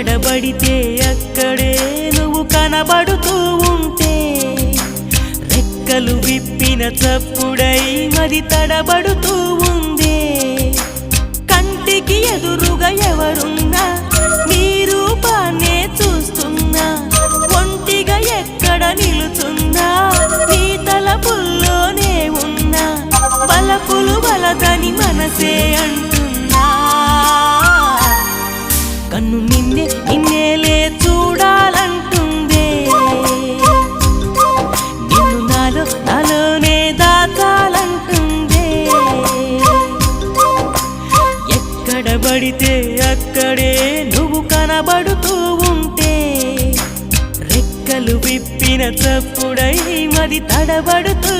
ఎక్కడబడితే అక్కడే నువ్వు కనబడుతూ ఉంటే రెక్కలు విప్పిన చప్పుడై మది తడబడుతూ ఉందే కంటికి ఎదురుగా ఎవరున్నా నీ రూపాన్నే చూస్తున్నా ఒంటిగా ఎక్కడ నిలుచున్నా నీ తలపుల్లోనే ఉన్నా బలపులు వలదని మనసే అంటున్నా కన్ను నిన్నేలే చూడాలంటుందే నిన్ను నాలోనే దాచాలంటుందే ఎక్కడబడితే అక్కడే నువ్వు కనబడుతూ ఉంటే రెక్కలు విప్పిన చప్పుడై మది తడబడుతూ